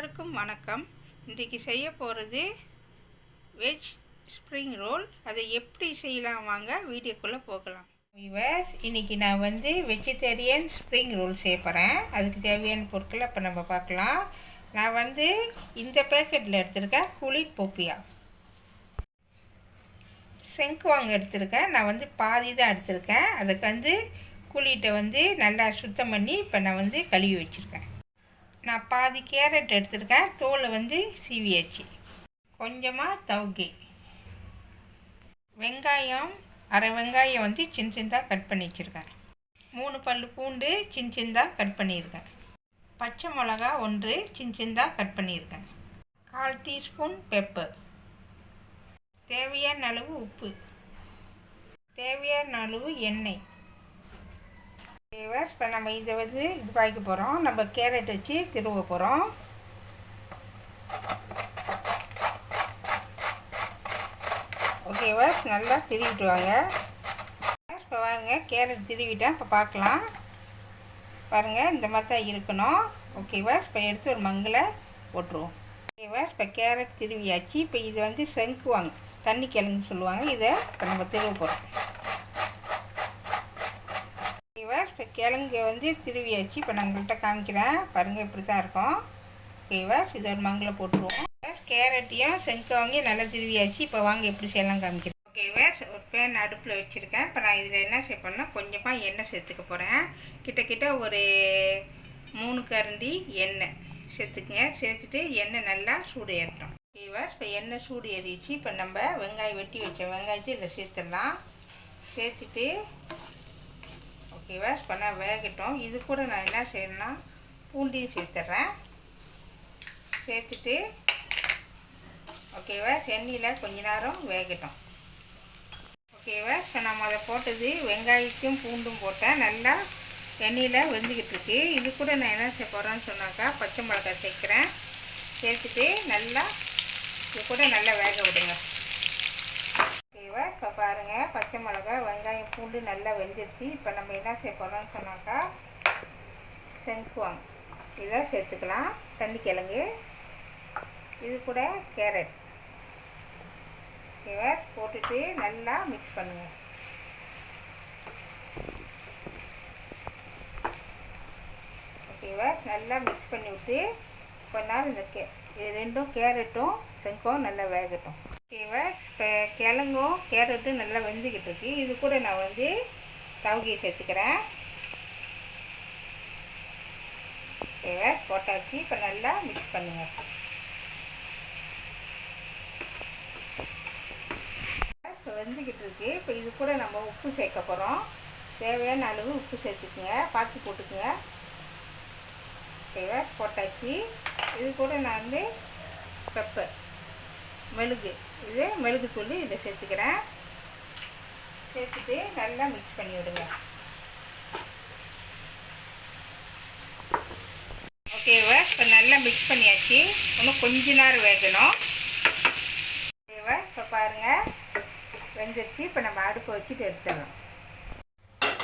அனைவருக்கும் வணக்கம். இன்றைக்கி செய்ய போகிறது வெஜ் ஸ்ப்ரிங் ரோல். அதை எப்படி செய்யலாம் வாங்க வீடியோக்குள்ளே போகலாம். இன்றைக்கி நான் வெஜிடேரியன் ஸ்ப்ரிங் ரோல் செய்ய போகிறேன். அதுக்கு தேவையான பொருட்களை இப்போ நம்ம பார்க்கலாம். நான் இந்த பேக்கெட்டில் எடுத்திருக்கேன் குளிட் பொப்பியா. செங்குவாங்க எடுத்திருக்கேன். நான் பாதி தான் எடுத்திருக்கேன். அதுக்கு குளிட்டை நல்லா சுத்தம் பண்ணி இப்போ நான் கழுவி வச்சுருக்கேன். நான் பாதி கேரட் எடுத்திருக்கேன். தோலை சீவியாச்சு. கொஞ்சமாக தவுகி, வெங்காயம் அரை வெங்காயம் சின்ன சின்னதாக கட் பண்ணி வச்சுருக்கேன். 3 பல் பூண்டு சின்ன சின்னதாக கட் பண்ணியிருக்கேன். பச்சை மிளகா 1 சின்ன சின்னதாக கட் பண்ணியிருக்கேன். 1/4 டீஸ்பூன் பெப்பர், தேவையான அளவு உப்பு, தேவையான அளவு எண்ணெய். இப்போ நம்ம இதை இது பாய்க்க போகிறோம். நம்ம கேரட் வச்சு திருவ போகிறோம். ஓகேவா, நல்லா திருவிட்டு வாங்க. இப்போ பாருங்க, கேரட் திருவிட்டேன். இப்போ பார்க்கலாம். பாருங்கள், இந்த மாதிரி தான் இருக்கணும். ஓகேவா, இப்போ எடுத்து ஒரு மங்கில் போட்டுருவோம். ஓகேவா, இப்போ கேரட் திருவியாச்சு. இப்போ இது செங்குவாங்க, தண்ணி கிழங்கு சொல்லுவாங்க. இதை இப்போ நம்ம திருவ போகிறோம். இப்போ கிழங்கு திருவியாச்சு. இப்போ நான் உங்கள்கிட்ட காமிக்கிறேன். பாருங்கள், இப்படி தான் இருக்கும். ஓகேவா, இதை ஒரு மங்கில் போட்டுருவோம். கேரட்டையும் செங்குவாங்கையும் நல்லா திருவியாச்சு. இப்போ வாங்க எப்படி செய்யலாம் காமிக்கிறேன். ஓகேவா, ஒரு பேன் அடுப்பில் வச்சுருக்கேன். இப்போ நான் இதில் என்ன செய்ய போறேன்னா, கொஞ்சமாக எண்ணெய் சேர்த்துக்க போகிறேன். கிட்ட ஒரு 3 கரண்டி எண்ணெய் சேர்த்துக்குங்க. சேர்த்துட்டு எண்ணெய் நல்லா சூடு ஏறட்டும். ஓகேவா, இப்போ எண்ணெய் சூடு ஏறிடுச்சு. இப்போ நம்ம வெங்காயம் வெட்டி வச்ச வெங்காயத்தை இதில் சேர்த்துடலாம். சேர்த்துட்டு ஓகேவா, இப்போ நான் வேகட்டும். இது கூட நான் என்ன செய்யணும்னா பூண்டையும் சேர்த்துட்றேன். சேர்த்துட்டு ஓகேவா, எண்ணெயில் கொஞ்ச நேரம் வேகட்டும். ஓகேவா, இப்போ நம்ம அதை போட்டது வெங்காயத்தையும் பூண்டும் போட்டேன். நல்லா எண்ணெயில் வெந்துக்கிட்டு இருக்கு. இது கூட நான் என்ன செய்ய போகிறேன்னு சொன்னாக்கா பச்சை மிளகாய் சேர்க்குறேன். சேர்த்துட்டு நல்லா இது கூட நல்லா வேக விடுங்க. ஓகேவா, இப்போ பாருங்கள், பச்சை மிளகாய் வெங்காயம் பூண்டு நல்லா வெந்துருச்சு. இப்போ நம்ம என்ன செய்ய போகிறோம்னு சொன்னாக்கா செங்குவாங்க இதை சேர்த்துக்கலாம். தண்ணி கிழங்கு, இது கூட கேரட். ஓகேவா, போட்டுட்டு நல்லா மிக்ஸ் பண்ணுங்கள். ஓகேவா, நல்லா மிக்ஸ் பண்ணி விட்டு கொஞ்ச நேரம் இது ரெண்டும் கேரட்டும் செங்குவாங்க நல்லா வேகட்டும். ஓகேவா, இப்போ கிழங்கும் கேரட்டும் நல்லா வெந்துக்கிட்டு இருக்கு. இது கூட நான் தவுகியை சேர்த்துக்கிறேன். ஓகேவா, போட்டாச்சு. இப்போ நல்லா மிக்ஸ் பண்ணுங்கள். இப்போ வெந்துக்கிட்டு இருக்கு. இப்போ இது கூட நம்ம உப்பு சேர்க்க போகிறோம். தேவையான அளவு உப்பு சேர்த்துக்குங்க, பார்த்து போட்டுக்குங்க. ஓகேவா, போட்டாச்சு. இது கூட நான் பெப்பர், மெழுகு, இது மெழுகு தூள் இதை சேர்த்துக்கிறேன். சேர்த்துட்டு நல்லா மிக்ஸ் பண்ணி விடுங்க. ஓகேவா, இப்போ நல்லா மிக்ஸ் பண்ணியாச்சு. இன்னும் கொஞ்ச நேரம் வேகணும். ஓகேவா, இப்போ பாருங்கள் வெந்துருச்சு. இப்போ நம்ம அடுப்பை வச்சுட்டு எடுத்துடலாம்.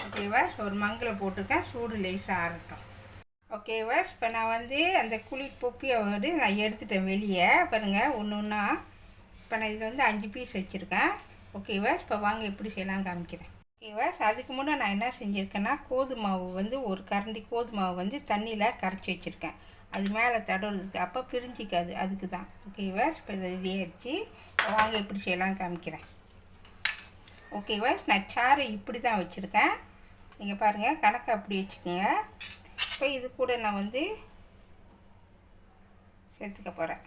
ஓகேவா, ஒரு மங்கில் போட்டுருக்கேன். சூடு லேசாக ஆறட்டும். ஓகேவா, இப்போ நான் அந்த குளிட் பொப்பியை நான் எடுத்துட்டேன் வெளியே. பாருங்கள், ஒன்று ஒன்றா. இப்போ நான் இதில் 5 பீஸ் வச்சுருக்கேன். ஓகேவா, இப்போ வாங்க எப்படி செய்யலாம் காமிக்கிறேன். ஓகேவா, அதுக்கு முன்னே நான் என்ன செஞ்சுருக்கேன்னா கோதுமாவு ஒரு கரண்டி கோதுமாவு தண்ணியில் கரைச்சி வச்சுருக்கேன். அது மேலே தடவுறதுக்கு, அப்போ பிரிஞ்சிக்காது, அதுக்கு தான். ஓகேவா, இப்போ ரெடி ஆகிடுச்சு. வாங்க எப்படி செய்யலாம் காமிக்கிறேன். ஓகேவா, நான் சாறு இப்படி தான் வச்சுருக்கேன். நீங்கள் பாருங்கள், கணக்கு அப்படி வச்சுக்கோங்க. இப்போ இது கூட நான் சேர்த்துக்க போகிறேன்.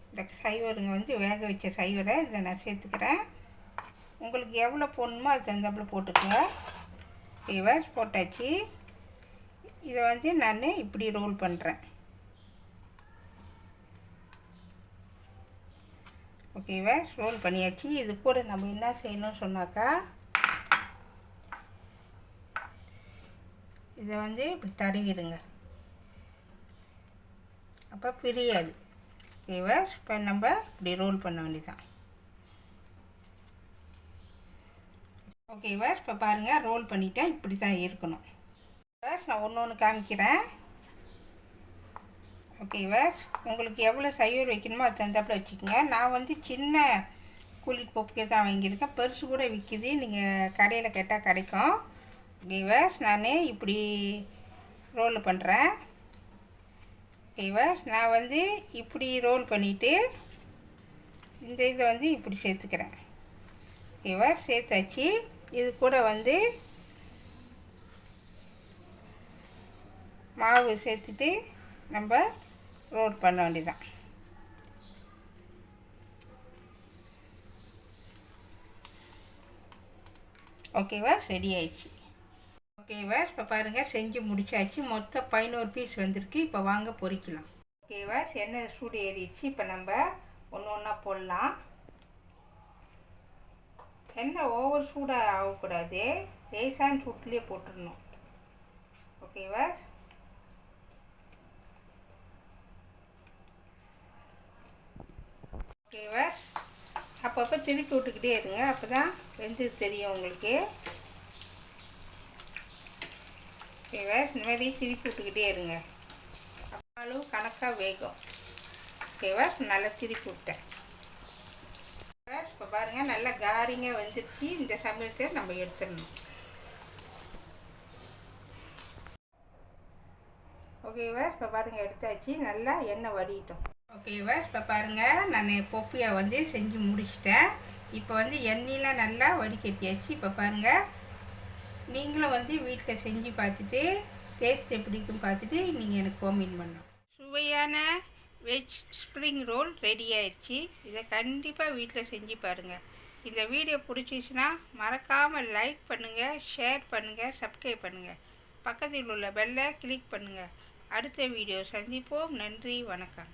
இந்த சைவருங்க வேக வச்ச சைவரை இதில் நான் சேர்த்துக்கிறேன். உங்களுக்கு எவ்வளோ போடணுமோ அது தகுந்தாப்புல போட்டுக்கோங்க. ஓகேவா, போட்டாச்சு. இதை நான் இப்படி ரோல் பண்ணுறேன். ஓகேவா, ரோல் பண்ணியாச்சு. இது கூட நம்ம என்ன செய்யணும்னு சொன்னாக்கா இதை இப்படி தடவிடுங்க, அப்போ பிரியாது. ஓகேவா, இப்போ நம்ம இப்படி ரோல் பண்ண வேண்டியதான். ஓகேவா, இப்போ பாருங்கள் ரோல் பண்ணிட்டேன். இப்படி தான் இருக்கணும். நான் ஒன்று காமிக்கிறேன். ஓகேவா, உங்களுக்கு எவ்வளோ சைவர் வைக்கணுமோ அது தகுந்தாப்பில் வச்சுக்கோங்க. நான் வந்து சின்ன கூலிட் பொப்புக்கே தான் வாங்கியிருக்கேன். பெருசு கூட விற்கிது, நீங்கள் கடையில் கேட்டால் கிடைக்கும். ஓகேவா, நான் இப்படி ரோல் பண்ணுறேன். ஓகேவா, நான் வந்து இப்படி ரோல் பண்ணிவிட்டு இந்த இதை வந்து இப்படி சேர்த்துக்கிறேன். ஓகேவா, சேர்த்தாச்சு. இது கூட வந்து மாவு சேர்த்துட்டு நம்ம ரோல் பண்ண வேண்டியதான். ஓகேவா, ரெடி ஆயிடுச்சு. ஓகேவா, இப்போ பாருங்கள் செஞ்சு முடிச்சாச்சு. மொத்தம் 11 பீஸ் வந்திருக்கு. இப்போ வாங்க பொரிக்கலாம். ஓகேவா, எண்ணெய் சூடு ஏறிடுச்சு. இப்போ நம்ம ஒன்று ஒன்றா போடலாம். எண்ணெய் ஓவர் சூடாக ஆகக்கூடாது, லேசான சூட்லேயே போட்டுடணும். ஓகேவா, ஓகேவா, அப்பப்போ திருப்பி விட்டுக்கிட்டே இருங்க, அப்போ தான் வெந்து தெரியும் உங்களுக்கு. ஓகேவா, இந்த மாதிரி திருப்பி விட்டுக்கிட்டே இருங்க, அளவு கணக்காக வேகும். ஓகேவா, நல்லா திருப்பி விட்டேன். இப்போ பாருங்கள் நல்லா காரிங்காக வந்துடுச்சு. இந்த சமயத்தை நம்ம எடுத்துடணும். ஓகேவா, இப்போ பாருங்கள் எடுத்தாச்சு. நல்லா எண்ணெய் வடிட்டோம். ஓகேவா, இப்போ பாருங்கள் நான் பொப்பியை வந்து செஞ்சு முடிச்சிட்டேன். இப்போ வந்து எண்ணெயெலாம் நல்லா வடிகட்டியாச்சு. இப்போ பாருங்கள், நீங்களும் வந்து வீட்டில் செஞ்சு பார்த்துட்டு டேஸ்ட் எப்படி இருக்குன்னு பார்த்துட்டு நீங்கள் எனக்கு கமெண்ட் பண்ணணும். சுவையான வெஜ் ஸ்ப்ரிங் ரோல் ரெடி ஆயிடுச்சு. இதை கண்டிப்பாக வீட்டில் செஞ்சு பாருங்கள். இந்த வீடியோ பிடிச்சிச்சுன்னா மறக்காமல் லைக் பண்ணுங்கள், ஷேர் பண்ணுங்கள், சப்ஸ்கிரைப் பண்ணுங்கள். பக்கத்தில் உள்ள பெல்லை கிளிக் பண்ணுங்கள். அடுத்த வீடியோ சந்திப்போம். நன்றி, வணக்கம்.